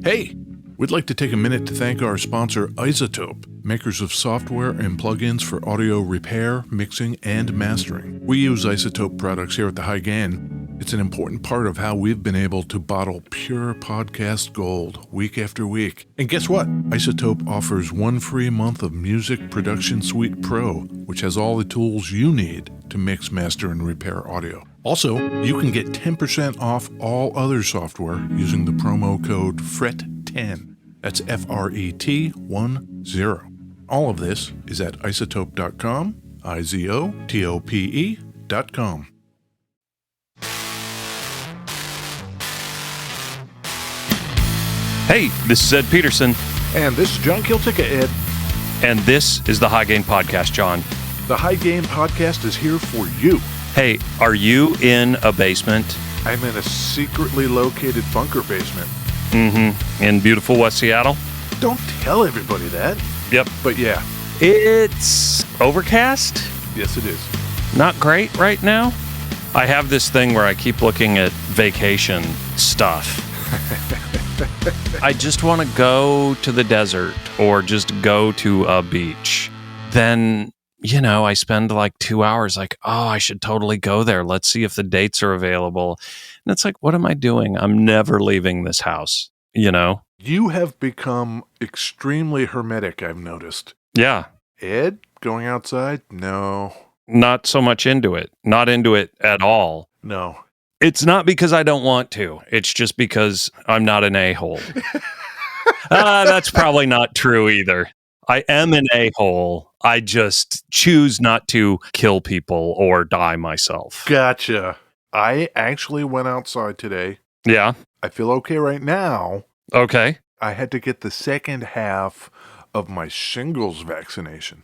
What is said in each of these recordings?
Hey, we'd like to take a minute to thank our sponsor, iZotope, makers of software and plugins for audio repair, mixing, and mastering. We use iZotope products here at the High Gain. It's an important part of how we've been able to bottle pure podcast gold week after week. And guess what? iZotope offers 1 free month of Music Production Suite Pro, which has all the tools you need to mix, master, and repair audio. Also, you can get 10% off all other software using the promo code FRET10. That's FRET10. All of this is at iZotope.com, IZOTOPE.com. Hey, this is Ed Peterson. And this is John Kiltica, Ed. And this is the High Gain Podcast, John. The High Gain Podcast is here for you. Hey, are you in a basement? I'm in a secretly located bunker basement. In beautiful West Seattle? Don't tell everybody that. Yep. But yeah. It's overcast? Yes, it is. Not great right now. I have this thing where I keep looking at vacation stuff. I just want to go to the desert or just go to a beach. Then, I spend like 2 hours like, oh, I should totally go there. Let's see if the dates are available. And it's like, what am I doing? I'm never leaving this house, You have become extremely hermetic, I've noticed. Yeah. Ed, going outside? No. Not so much into it. Not into it at all. No. It's not because I don't want to. It's just because I'm not an a-hole. That's probably not true either. I am an a-hole. I just choose not to kill people or die myself. Gotcha. I actually went outside today. Yeah. I feel okay right now. Okay. I had to get the second half of my shingles vaccination.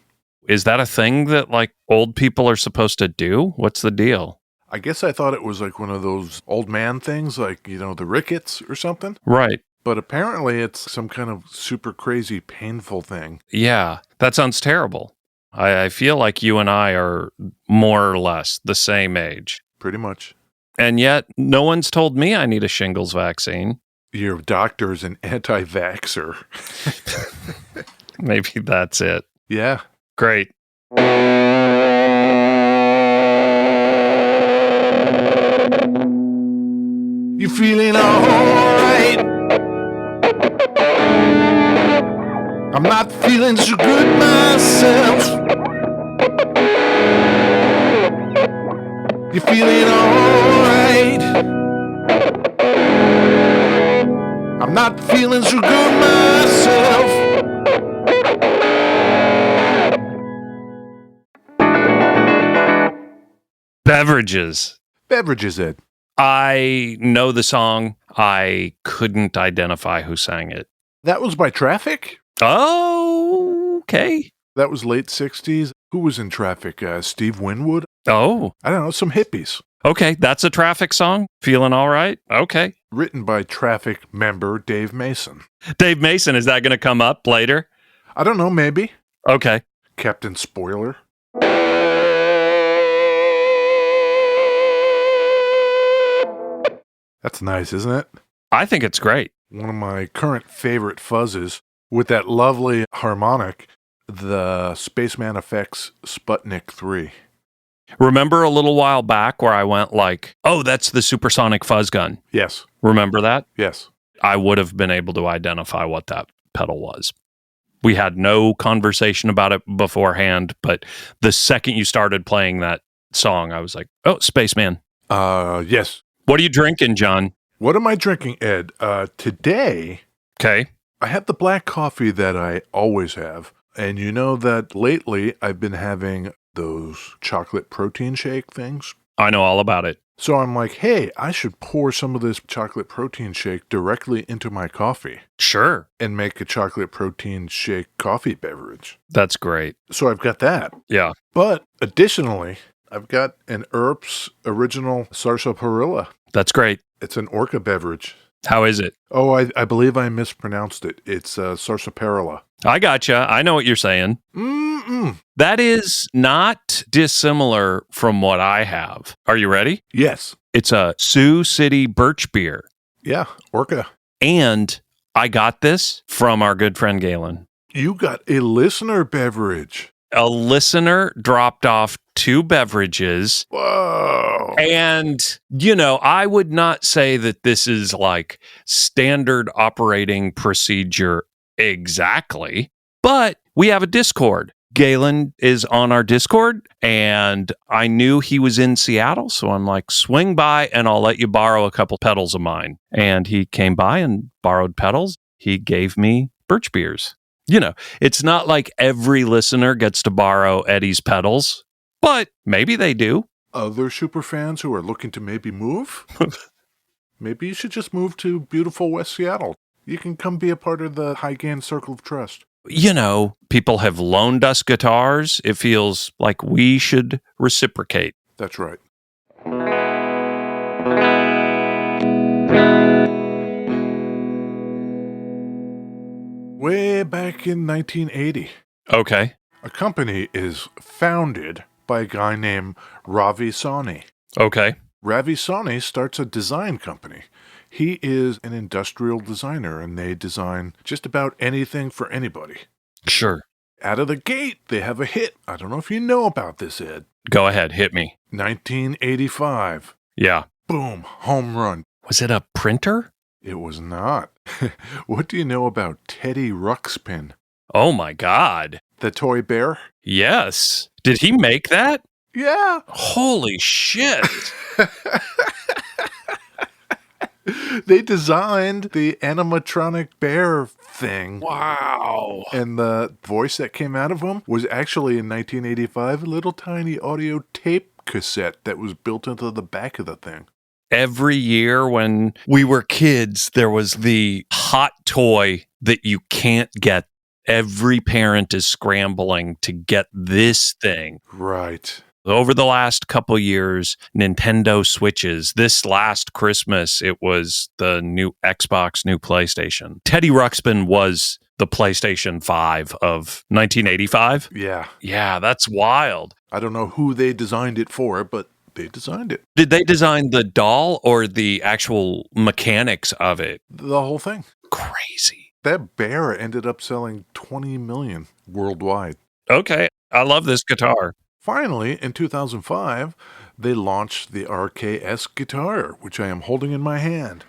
Is that a thing that old people are supposed to do? What's the deal? I guess I thought it was like one of those old man things, the rickets or something. Right. But apparently it's some kind of super crazy painful thing. Yeah, that sounds terrible. I feel like you and I are more or less the same age. Pretty much. And yet, no one's told me I need a shingles vaccine. Your doctor's an anti-vaxxer. Maybe that's it. Yeah. Great. You feeling alright? I'm not feeling so good myself. You feeling alright? I'm not feeling so good myself. Beverages. Beverages, Ed. I know the song. I couldn't identify who sang it. That was by Traffic? Oh, okay. That was late 60s. Who was in Traffic? Steve Winwood? Oh. I don't know, some hippies. Okay, that's a Traffic song? Feeling all right? Okay. Written by Traffic member Dave Mason. Dave Mason, is that going to come up later? I don't know, maybe. Okay. Captain Spoiler. That's nice, isn't it? I think it's great. One of my current favorite fuzzes with that lovely harmonic, the Spaceman Effects Sputnik 3. Remember a little while back where I went oh, that's the supersonic fuzz gun? Yes. Remember that? Yes. I would have been able to identify what that pedal was. We had no conversation about it beforehand, but the second you started playing that song, I was like, oh, Spaceman. Yes. What are you drinking, John? What am I drinking, Ed? Today, Okay. I had the black coffee that I always have. And you know that lately I've been having those chocolate protein shake things. I know all about it. So I'm like, hey, I should pour some of this chocolate protein shake directly into my coffee. Sure. And make a chocolate protein shake coffee beverage. That's great. So I've got that. Yeah. But additionally, I've got an Earps original sarsaparilla. That's great. It's an orca beverage. How is it? Oh, I believe I mispronounced it. It's sarsaparilla. I gotcha. I know what you're saying. Mm-mm. That is not dissimilar from what I have. Are you ready? Yes. It's a Sioux City birch beer. Yeah, orca. And I got this from our good friend Galen. You got a listener beverage. A listener dropped off 2 beverages. Whoa. And, I would not say that this is like standard operating procedure exactly, but we have a Discord. Galen is on our Discord, and I knew he was in Seattle, so I'm like, swing by and I'll let you borrow a couple pedals of mine. And he came by and borrowed pedals. He gave me birch beers. It's not like every listener gets to borrow Eddie's pedals, but maybe they do. Other super fans who are looking to maybe move? Maybe you should just move to beautiful West Seattle. You can come be a part of the High Gain Circle of Trust. People have loaned us guitars. It feels like we should reciprocate. That's right. Way back in 1980, Okay. a company is founded by a guy named Ravi Sawhney. Okay. Ravi Sawhney starts a design company. He is an industrial designer, and they design just about anything for anybody. Sure. Out of the gate, they have a hit. I don't know if you know about this, Ed. Go ahead. Hit me. 1985. Yeah. Boom. Home run. Was it a printer? It was not. What do you know about Teddy Ruxpin? Oh, my God. The toy bear? Yes. Did he make that? Yeah. Holy shit. They designed the animatronic bear thing. Wow. And the voice that came out of him was actually in 1985 a little tiny audio tape cassette that was built into the back of the thing. Every year when we were kids, there was the hot toy that you can't get. Every parent is scrambling to get this thing. Right. Over the last couple years, Nintendo Switches. This last Christmas, it was the new Xbox, new PlayStation. Teddy Ruxpin was the PlayStation 5 of 1985. Yeah. Yeah, that's wild. I don't know who they designed it for, but they designed it. Did they design the doll or the actual mechanics of it? The whole thing. Crazy. That bear ended up selling 20 million worldwide. Okay, I love this guitar. Finally, in 2005, they launched the RKS Guitar, which I am holding in my hand.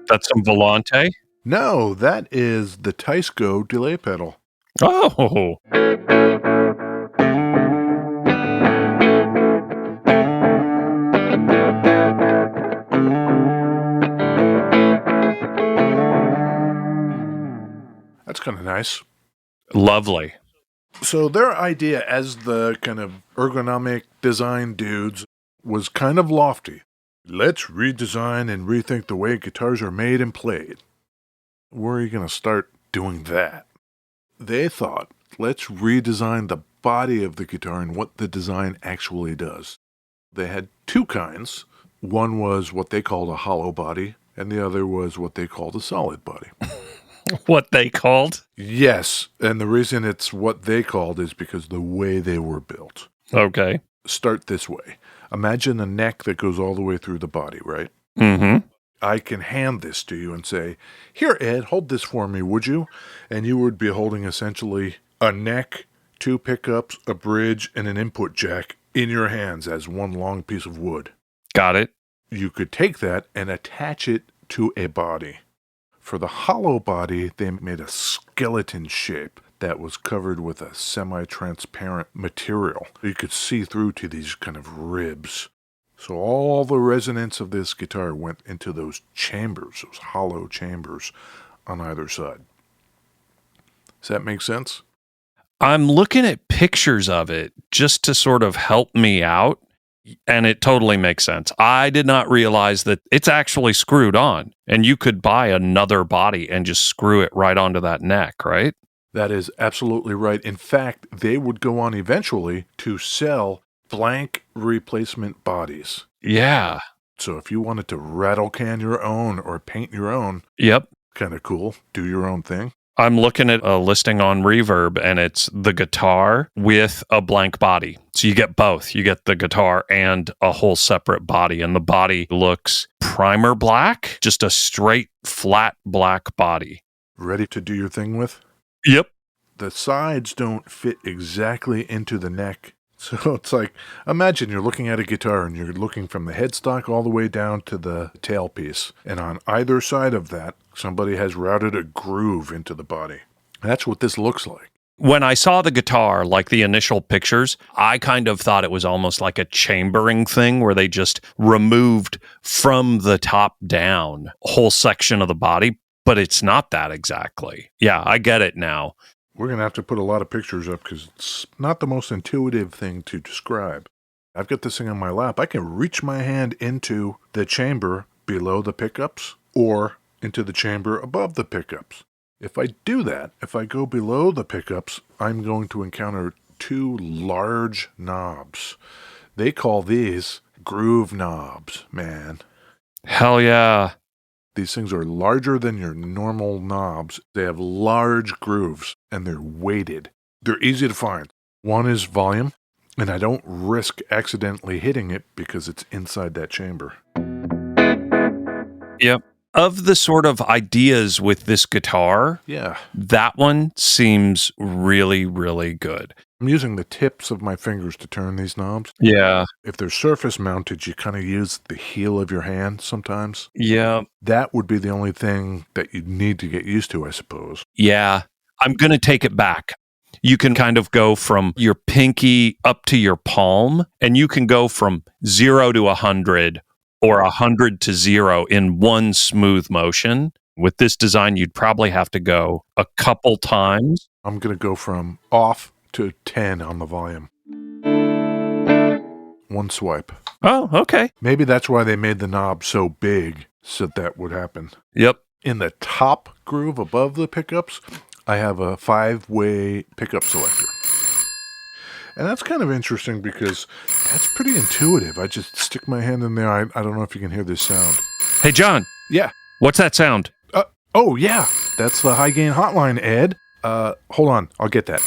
That's some Volante? No, that is the Teisco delay pedal. Oh. That's kind of nice. Lovely. So their idea as the kind of ergonomic design dudes was kind of lofty. Let's redesign and rethink the way guitars are made and played. Where are you going to start doing that? They thought, let's redesign the body of the guitar and what the design actually does. They had 2 kinds. One was what they called a hollow body, and the other was what they called a solid body. What they called? Yes, and the reason it's what they called is because the way they were built. Okay. Start this way. Imagine a neck that goes all the way through the body, right? Mm-hmm. I can hand this to you and say, here, Ed, hold this for me, would you? And you would be holding essentially a neck, 2 pickups, a bridge, and an input jack in your hands as one long piece of wood. Got it. You could take that and attach it to a body. For the hollow body, they made a skeleton shape that was covered with a semi-transparent material. You could see through to these kind of ribs. So all the resonance of this guitar went into those chambers, those hollow chambers on either side. Does that make sense? I'm looking at pictures of it just to sort of help me out, and it totally makes sense. I did not realize that it's actually screwed on, and you could buy another body and just screw it right onto that neck, right? That is absolutely right. In fact, they would go on eventually to sell blank replacement bodies. Yeah. So if you wanted to rattle can your own or paint your own, Yep. kind of cool, do your own thing. I'm looking at a listing on Reverb, and it's the guitar with a blank body. So you get both. You get the guitar and a whole separate body. And the body looks primer black, just a straight, flat black body. Ready to do your thing with? Yep. The sides don't fit exactly into the neck. So it's like, imagine you're looking at a guitar and you're looking from the headstock all the way down to the tailpiece. And on either side of that, somebody has routed a groove into the body. That's what this looks like. When I saw the guitar, like the initial pictures, I kind of thought it was almost like a chambering thing where they just removed from the top down a whole section of the body, but it's not that exactly. Yeah, I get it now. We're going to have to put a lot of pictures up because it's not the most intuitive thing to describe. I've got this thing on my lap. I can reach my hand into the chamber below the pickups or into the chamber above the pickups. If I do that, if I go below the pickups, I'm going to encounter two large knobs. They call these groove knobs, man. Hell yeah. These things are larger than your normal knobs. They have large grooves, and they're weighted. They're easy to find. One is volume, and I don't risk accidentally hitting it because it's inside that chamber. Yep. Of the sort of ideas with this guitar, Yeah. that one seems really, really good. I'm using the tips of my fingers to turn these knobs. Yeah. If they're surface mounted, you kind of use the heel of your hand sometimes. Yeah. That would be the only thing that you'd need to get used to, I suppose. Yeah. I'm going to take it back. You can kind of go from your pinky up to your palm, and you can go from 0 to 100 or 100 to 0 in one smooth motion. With this design, you'd probably have to go a couple times. I'm going to go from off to 10 on the volume. One swipe. Oh, okay. Maybe that's why they made the knob so big, so that would happen. Yep. In the top groove above the pickups, I have a 5-way pickup selector. And that's kind of interesting because that's pretty intuitive. I just stick my hand in there. I don't know if you can hear this sound. Hey, John. Yeah. What's that sound? Oh, yeah. That's the High Gain Hotline, Ed. Hold on. I'll get that.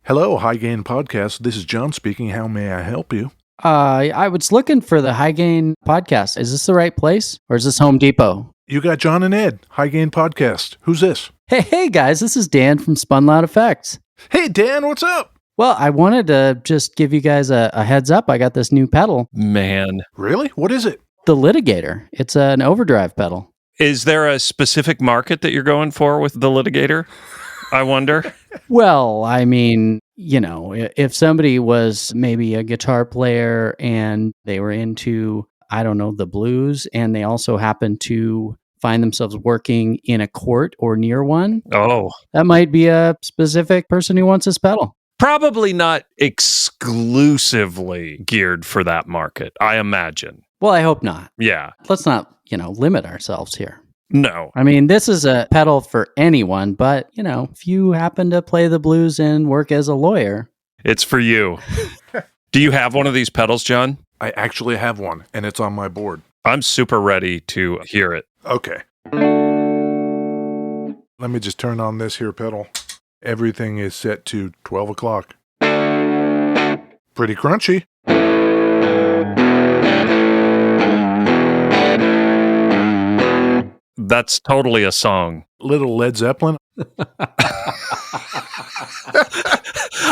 Hello, High Gain Podcast. This is John speaking. How may I help you? I was looking for the High Gain Podcast. Is this the right place? Or is this Home Depot? You got John and Ed, High Gain Podcast. Who's this? Hey guys, this is Dan from Spun Effects. Hey, Dan, what's up? Well, I wanted to just give you guys a heads up. I got this new pedal. Man. Really? What is it? The Litigator. It's an overdrive pedal. Is there a specific market that you're going for with the Litigator? I wonder. Well, I mean, you know, if somebody was maybe a guitar player and they were into, I don't know, the blues, and they also happen to find themselves working in a court or near one, that might be a specific person who wants this pedal. Probably not exclusively geared for that market, I imagine. Well, I hope not. Yeah. Let's not, limit ourselves here. No. I mean, this is a pedal for anyone, but, if you happen to play the blues and work as a lawyer. It's for you. Do you have one of these pedals, John? I actually have one, and it's on my board. I'm super ready to hear it. Okay. Let me just turn on this here pedal. Everything is set to 12 o'clock. Pretty crunchy. That's totally a song. Little Led Zeppelin.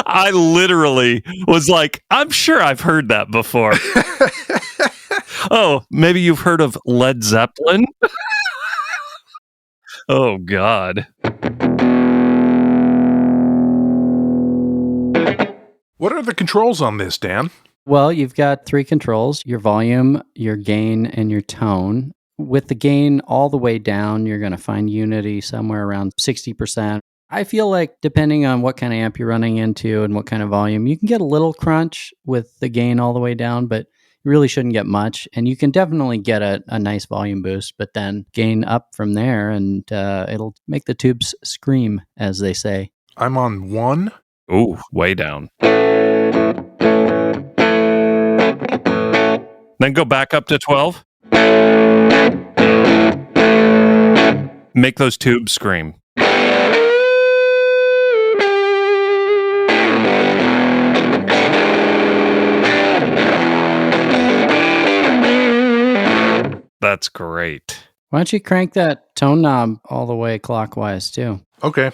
I literally was like, I'm sure I've heard that before. Oh, maybe you've heard of Led Zeppelin? Oh, God. What are the controls on this, Dan? Well, you've got 3 controls, your volume, your gain, and your tone. With the gain all the way down, you're going to find unity somewhere around 60%. I feel like depending on what kind of amp you're running into and what kind of volume, you can get a little crunch with the gain all the way down, but you really shouldn't get much. And you can definitely get a nice volume boost, but then gain up from there, and it'll make the tubes scream, as they say. I'm on 1. Ooh, way down. Then go back up to 12. Make those tubes scream. That's great. Why don't you crank that tone knob all the way clockwise, too? Okay.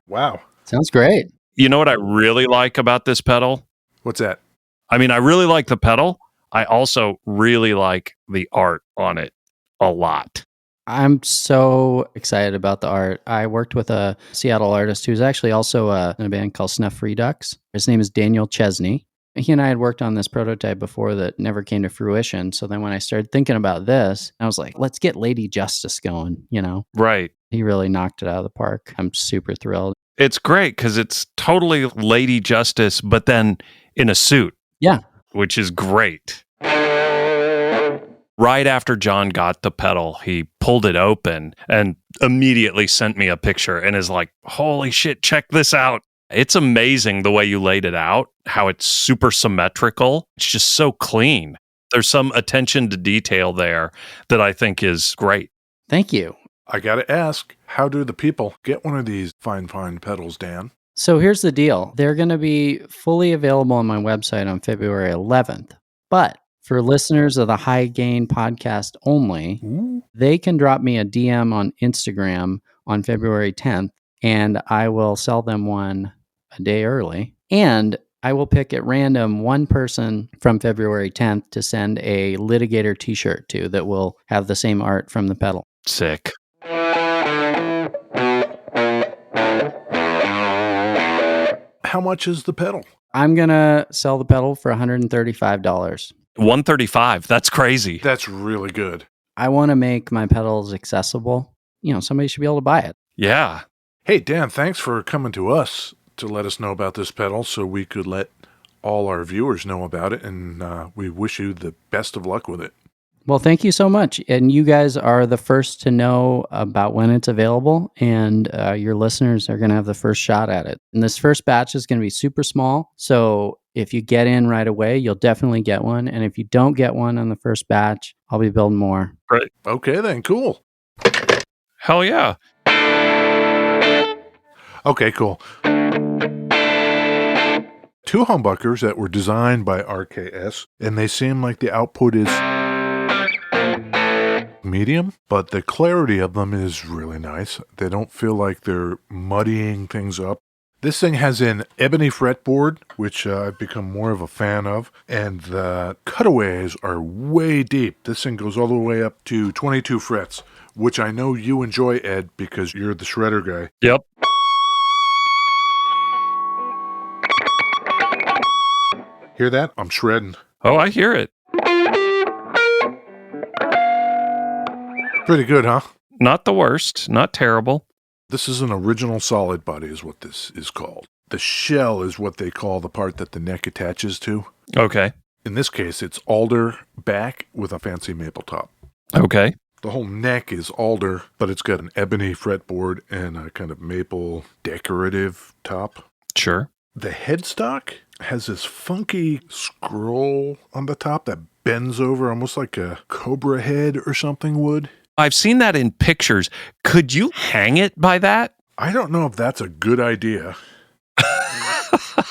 Wow. Sounds great. You know what I really like about this pedal? What's that? I mean, I really like the pedal. I also really like the art on it a lot. I'm so excited about the art. I worked with a Seattle artist who's actually also in a band called Snuff Redux. His name is Daniel Chesney. He and I had worked on this prototype before that never came to fruition. So then when I started thinking about this, I was like, let's get Lady Justice going, you know? Right. He really knocked it out of the park. I'm super thrilled. It's great because it's totally Lady Justice, but then in a suit. Yeah. Which is great. Right after John got the pedal, he pulled it open and immediately sent me a picture and is like, holy shit, check this out. It's amazing the way you laid it out, how it's super symmetrical. It's just so clean. There's some attention to detail there that I think is great. Thank you. I got to ask, how do the people get one of these fine pedals, Dan? So here's the deal. They're going to be fully available on my website on February 11th. But for listeners of the High Gain podcast only, they can drop me a DM on Instagram on February 10th, and I will sell them one a day early. And I will pick at random one person from February 10th to send a Litigator t-shirt to that will have the same art from the pedal. Sick. How much is the pedal? I'm going to sell the pedal for $135. $135. That's crazy. That's really good. I want to make my pedals accessible. You know, somebody should be able to buy it. Yeah. Hey, Dan, thanks for coming to us to let us know about this pedal so we could let all our viewers know about it, and we wish you the best of luck with it. Well, thank you so much. And you guys are the first to know about when it's available, and your listeners are going to have the first shot at it. And this first batch is going to be super small, so if you get in right away, you'll definitely get one. And if you don't get one on the first batch, I'll be building more. Great. Okay, then, cool. Hell yeah. Okay, cool. 2 humbuckers that were designed by RKS, and they seem like the output is medium, but the clarity of them is really nice. They don't feel like they're muddying things up. This thing has an ebony fretboard, which I've become more of a fan of, and the cutaways are way deep. This thing goes all the way up to 22 frets, which I know you enjoy, Ed, because you're the shredder guy. Yep. Hear that? I'm shredding. Oh, I hear it. Pretty good, huh? Not the worst. Not terrible. This is an original solid body is what this is called. The shell is what they call the part that the neck attaches to. Okay. In this case, it's alder back with a fancy maple top. Okay. The whole neck is alder, but it's got an ebony fretboard and a kind of maple decorative top. Sure. The headstock has this funky scroll on the top that bends over almost like a cobra head or something would. I've seen that in pictures. Could you hang it by that? I don't know if that's a good idea.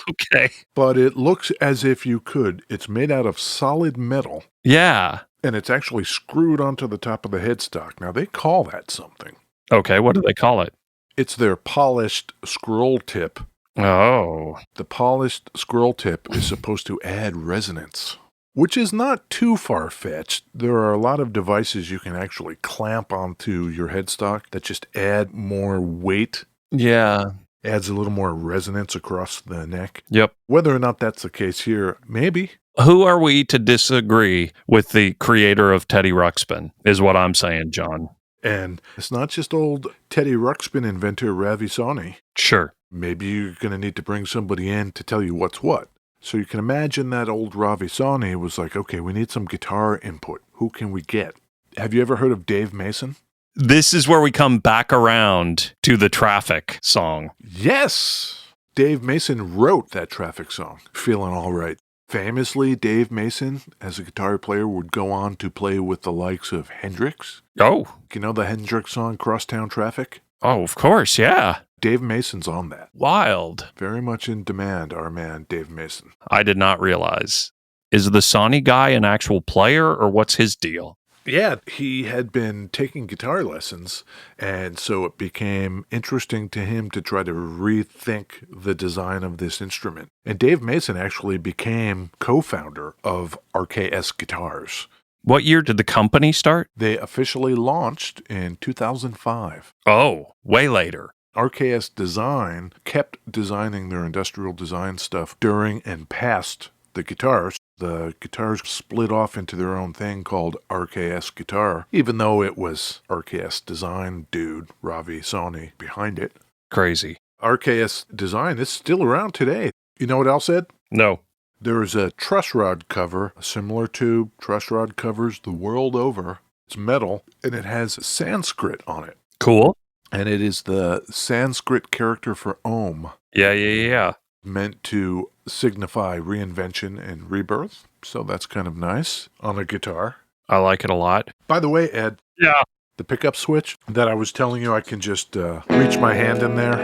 Okay. But it looks as if you could. It's made out of solid metal. Yeah. And it's actually screwed onto the top of the headstock. Now, they call that something. Okay. What do they call it? It's their polished scroll tip. Oh. The polished scroll tip is supposed to add resonance, which is not too far-fetched. There are a lot of devices you can actually clamp onto your headstock that just add more weight. Yeah. Adds a little more resonance across the neck. Yep. Whether or not that's the case here, maybe. Who are we to disagree with the creator of Teddy Ruxpin, is what I'm saying, John. And it's not just old Teddy Ruxpin inventor Ravi Soni. Sure. Maybe you're going to need to bring somebody in to tell you what's what. So you can imagine that old Ravi Soni was like, okay, we need some guitar input. Who can we get? Have you ever heard of Dave Mason? This is where we come back around to the Traffic song. Yes! Dave Mason wrote that Traffic song, Feeling All Right. Famously, Dave Mason, as a guitar player, would go on to play with the likes of Hendrix. Oh. You know the Hendrix song, Crosstown Traffic? Oh, of course, yeah. Dave Mason's on that. Wild. Very much in demand, our man, Dave Mason. I did not realize. Is the Sony guy an actual player, or what's his deal? Yeah, he had been taking guitar lessons, and so it became interesting to him to try to rethink the design of this instrument. And Dave Mason actually became co-founder of RKS Guitars. What year did the company start? They officially launched in 2005. Oh, way later. RKS Design kept designing their industrial design stuff during and past the guitars. The guitars split off into their own thing called RKS Guitar, even though it was RKS Design dude, Ravi Soni, behind it. Crazy. RKS Design is still around today. You know what else, Ed? No. There is a truss rod cover, similar to truss rod covers the world over. It's metal, and it has Sanskrit on it. Cool. And it is the Sanskrit character for Om. Yeah. Meant to signify reinvention and rebirth. So that's kind of nice on a guitar. I like it a lot. By the way, Ed. Yeah. The pickup switch that I was telling you I can just reach my hand in there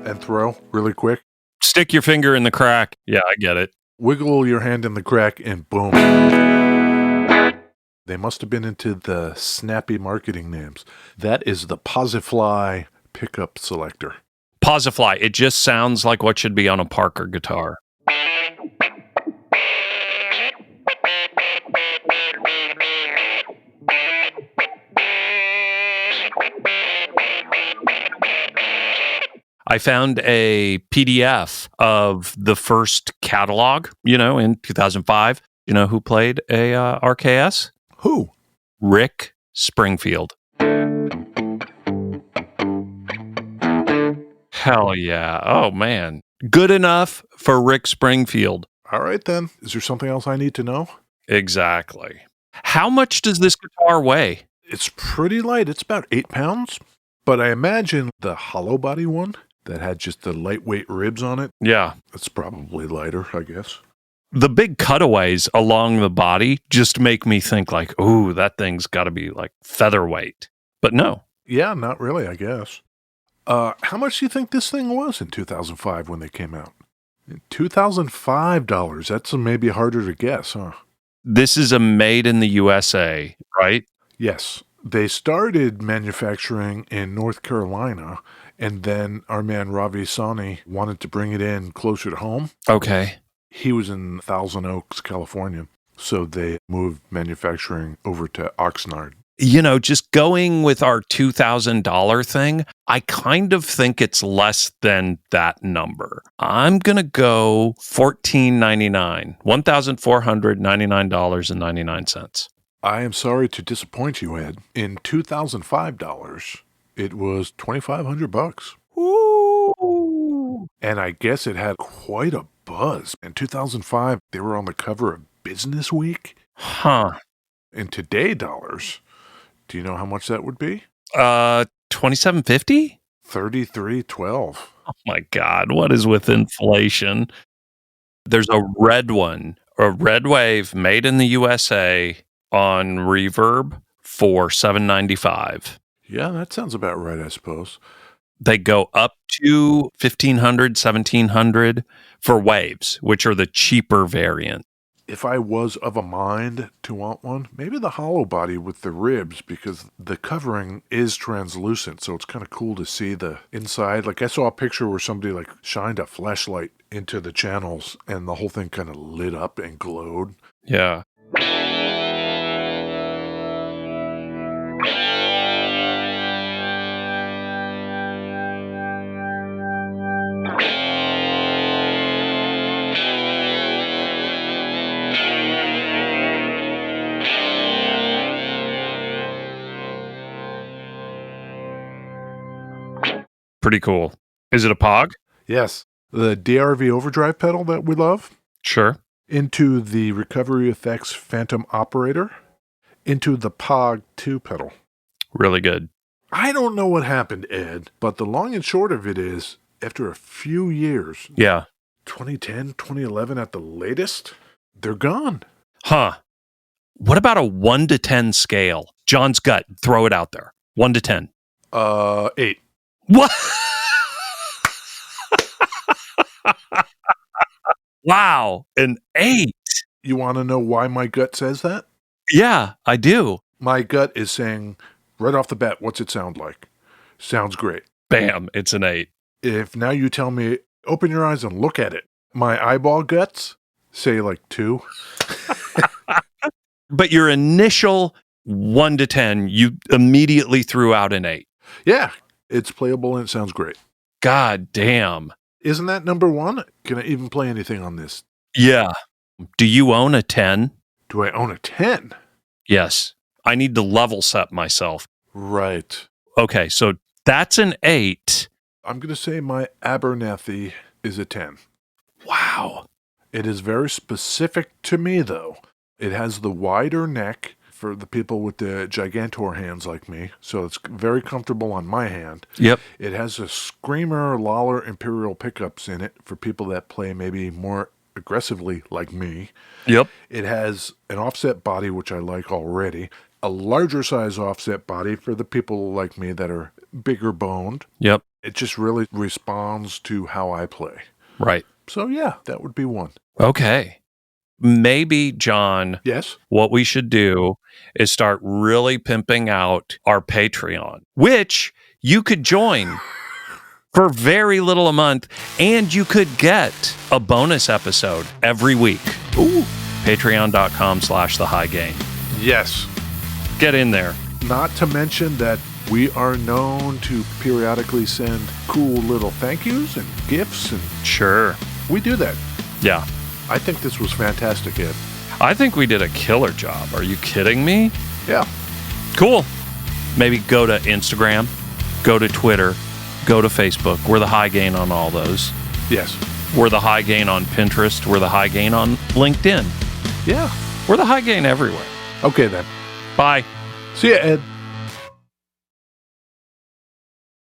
and throw really quick. Stick your finger in the crack. Yeah, I get it. Wiggle your hand in the crack and boom. They must have been into the snappy marketing names. That is the Posifly pickup selector. Posifly. It just sounds like what should be on a Parker guitar. I found a PDF of the first catalog, in 2005. You know who played a RKS? Who? Rick Springfield. Hell yeah. Oh, man. Good enough for Rick Springfield. All right, then. Is there something else I need to know? Exactly. How much does this guitar weigh? It's pretty light. It's about 8 pounds. But I imagine the hollow body one that had just the lightweight ribs on it, Yeah. it's probably lighter, I guess. The big cutaways along the body just make me think like, ooh, that thing's got to be like featherweight. But no. Yeah, not really, I guess. How much do you think this thing was in 2005 when they came out? $2,005. That's maybe harder to guess, huh? This is a made in the USA, right? Yes. They started manufacturing in North Carolina, and then our man Ravi Soni wanted to bring it in closer to home. Okay. He was in Thousand Oaks, California, so they moved manufacturing over to Oxnard. Just going with our $2,000 thing, I kind of think it's less than that number. I'm going to go $1,499, $1,499.99. I am sorry to disappoint you, Ed. In $2,005, it was $2,500. Ooh. And I guess it had quite a buzz. In 2005, they were on the cover of Business Week. Huh. In today dollars, do you know how much that would be? $2,750? $33.12. Oh my God, what is with inflation? There's a red one, a red wave made in the USA on Reverb for $795. Yeah, that sounds about right, I suppose. They go up to $1,500, $1,700 for waves, which are the cheaper variant. If I was of a mind to want one, maybe the hollow body with the ribs, because the covering is translucent, so it's kind of cool to see the inside. Like I saw a picture where somebody shined a flashlight into the channels and the whole thing kind of lit up and glowed. Yeah. Pretty cool. Is it a POG? Yes. The DRV Overdrive pedal that we love. Sure. Into the Recovery Effects Phantom Operator. Into the POG 2 pedal. Really good. I don't know what happened, Ed, but the long and short of it is, after a few years, Yeah. 2010, 2011 at the latest, they're gone. Huh. What about a 1 to 10 scale? John's gut. Throw it out there. 1 to 10. 8. What? Wow, an 8. You want to know why my gut says that? Yeah, I do. My gut is saying, right off the bat, what's it sound like? Sounds great. Bam, it's an 8. If now you tell me, open your eyes and look at it, my eyeball guts say like 2. But your initial 1 to 10, you immediately threw out an 8. Yeah, it's playable and it sounds great. God damn. Isn't that number 1? Can I even play anything on this? Yeah. Do you own a 10? Do I own a 10? Yes. I need to level set myself. Right. Okay, so that's an 8. I'm going to say my Abernathy is a 10. Wow. It is very specific to me, though. It has the wider neck for the people with the gigantor hands like me, so it's very comfortable on my hand. Yep. It has a Screamer Lawler Imperial pickups in it for people that play maybe more aggressively like me. Yep. It has an offset body, which I like already. A larger size offset body for the people like me that are bigger boned. Yep. It just really responds to how I play. Right. So yeah, that would be one. Okay. Maybe, John, Yes? what we should do is start really pimping out our Patreon, which you could join for very little a month, and you could get a bonus episode every week. Ooh. Patreon.com/thehighgain. Yes. Get in there. Not to mention that we are known to periodically send cool little thank yous and gifts, and Sure. we do that. Yeah. I think this was fantastic, Ed. I think we did a killer job. Are you kidding me? Yeah. Cool. Maybe go to Instagram, go to Twitter, go to Facebook. We're the High Gain on all those. Yes. We're the High Gain on Pinterest. We're the High Gain on LinkedIn. Yeah. We're the High Gain everywhere. Okay, then. Bye. See ya, Ed.